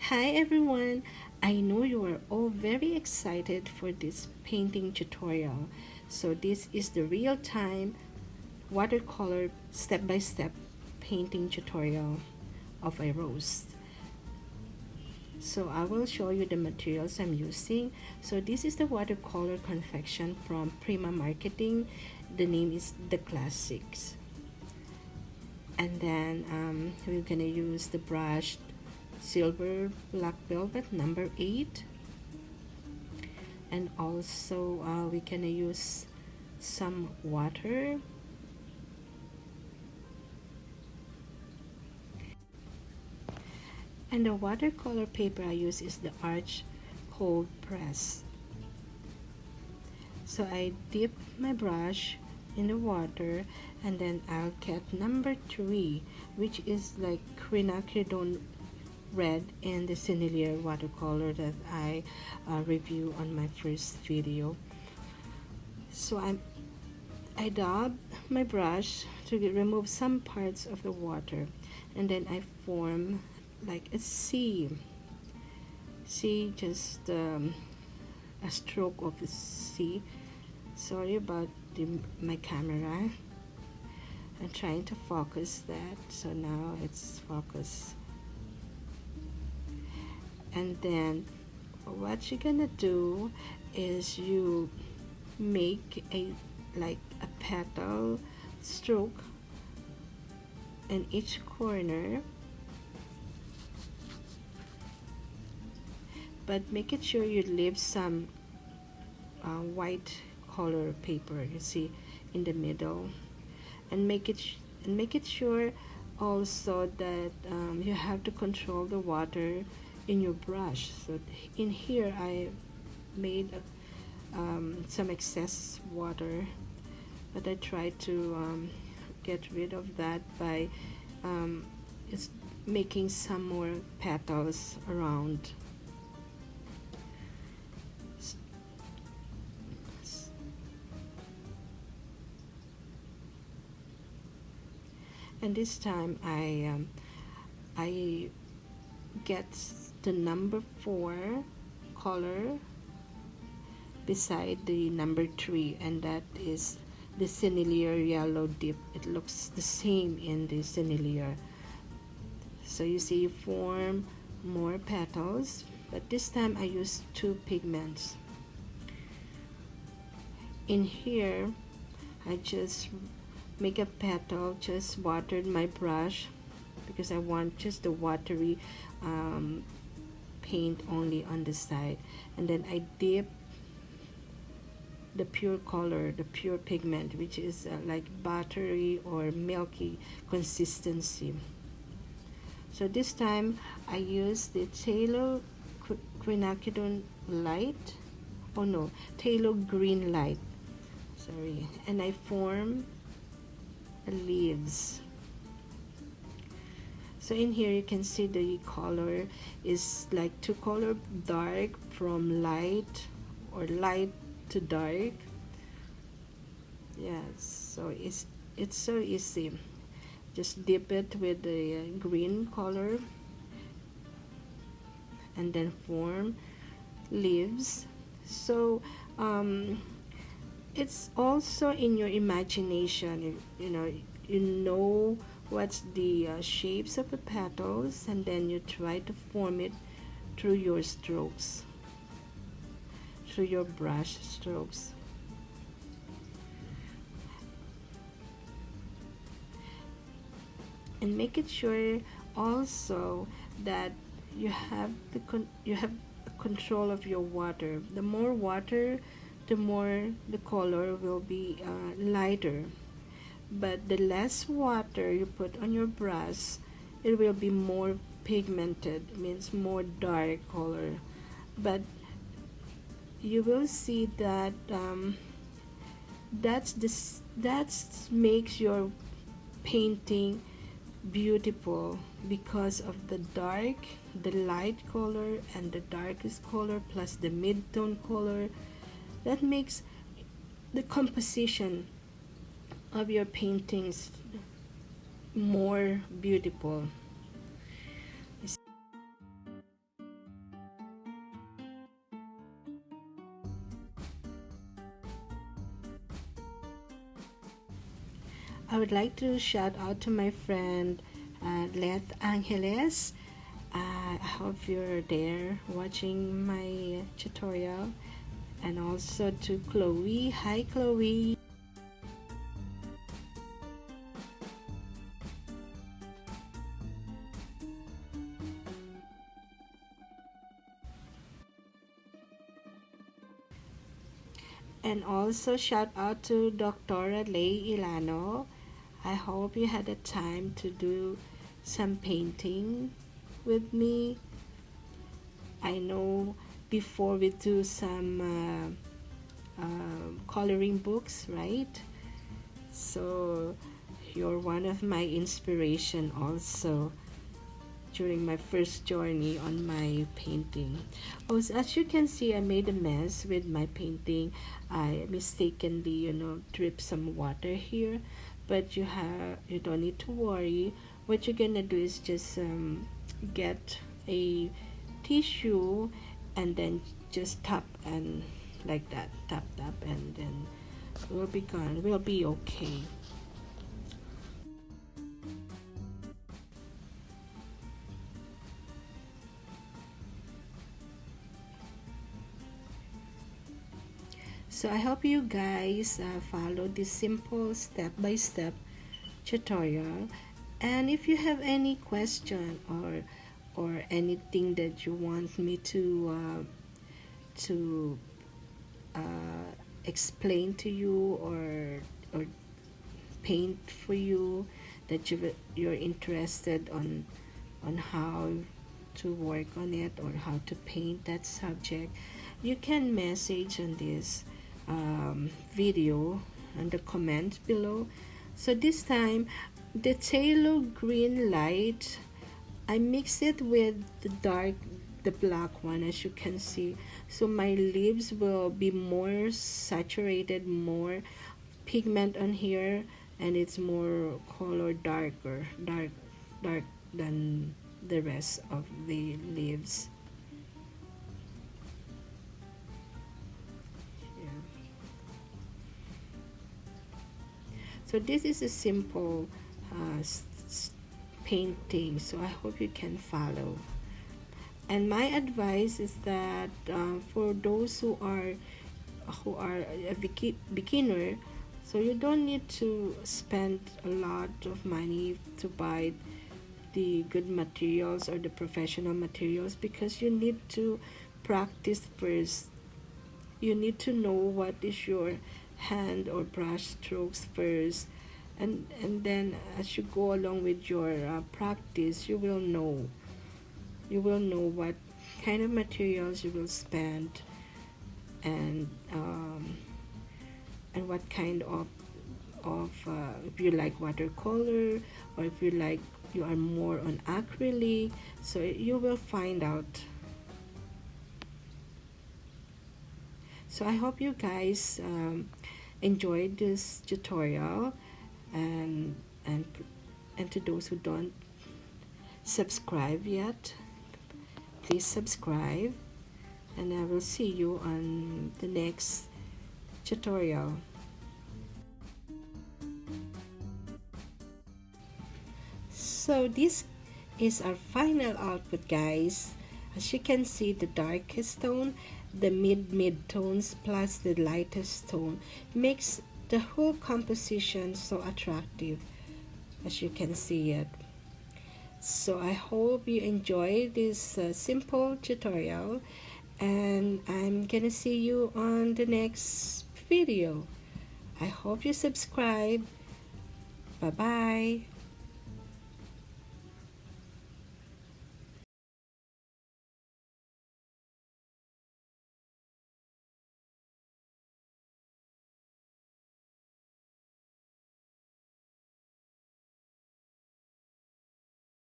Hi everyone! I know you are all very excited for this painting tutorial. So this is the real-time watercolor step-by-step painting tutorial of a rose. So I will show you the materials I'm using. So this is the watercolor confection from Prima Marketing. The name is The Classics. And then we're gonna use the brush Silver Black Velvet number 8, and also we can use some water, and the watercolor paper I use is the Arch Cold Press. So I dip my brush in the water, and then I'll get number 3, which is like quinacridone red, and the Sennelier watercolor that I review on my first video. So I dab my brush to remove some parts of the water, and then I form like a C. Just a stroke of a C. Sorry about my camera. I'm trying to focus that, so now it's focused. And then what you're gonna do is you make a petal stroke in each corner, but make it sure you leave some white color paper, you see, in the middle, and make it sure also that you have to control the water in your brush. So in here I made some excess water, but I try to get rid of that by just making some more petals around. And this time I get the number 4 color beside the number 3, and that is the Sennelier yellow dip. It looks the same in the Sennelier. So you see, you form more petals, but this time I use 2 pigments. In here I just make a petal, just watered my brush because I want just the watery paint only on the side, and then I dip the pure color, the pure pigment, which is like buttery or milky consistency. So this time I use the Taylor quinacridone light, oh no, Taylor green light, sorry, and I form leaves. So in here you can see the color is like 2 color dark from light, or light to dark. Yes, so it's so easy. Just dip it with the green color and then form leaves. So it's also in your imagination. You know what's the shapes of the petals, and then you try to form it through your strokes, through your brush strokes. And make it sure also that you have control of your water. The more water, the more the color will be lighter, but the less water you put on your brush, it will be more pigmented, means more dark color. But you will see that that makes your painting beautiful, because of the light color and the darkest color plus the mid-tone color. That makes the composition of your paintings more beautiful. I would like to shout out to my friend Leth Angeles. I hope you're there watching my tutorial. And also to Chloe. Hi, Chloe. And also shout out to Dr. Lay Ilano. I hope you had a time to do some painting with me. I know before we do some coloring books, right? So you're one of my inspiration also during my first journey on my painting. Oh, as you can see, I made a mess with my painting. I mistakenly, dripped some water here, but you don't need to worry. What you're gonna do is just get a tissue and then just tap and like that, tap, and then we'll be gone. We'll be okay. So I hope you guys follow this simple step-by-step tutorial. And if you have any question or anything that you want me to explain to you or paint for you that you're interested on how to work on it or how to paint that subject, you can message on this video and the comment below. So this time the phthalo green light, I mix it with the black one, as you can see, so my leaves will be more saturated, more pigment on here, and it's more color dark than the rest of the leaves. So this is a simple painting, so I hope you can follow. And my advice is that for those who are a beginner, so you don't need to spend a lot of money to buy the good materials or the professional materials, because you need to practice first. You need to know what is your hand or brush strokes first, and then as you go along with your practice, you will know what kind of materials you will spend, and what kind of if you like watercolor, or if you are more on acrylic, so you will find out. So I hope you guys enjoyed this tutorial, and and and to those who don't subscribe yet, please subscribe, and I will see you on the next tutorial. So this is our final output, guys. As you can see, the darkest tone, the mid tones plus the lightest tone makes the whole composition so attractive, as you can see it. So I hope you enjoy this simple tutorial, and I'm gonna see you on the next video. I hope you subscribe. Bye bye.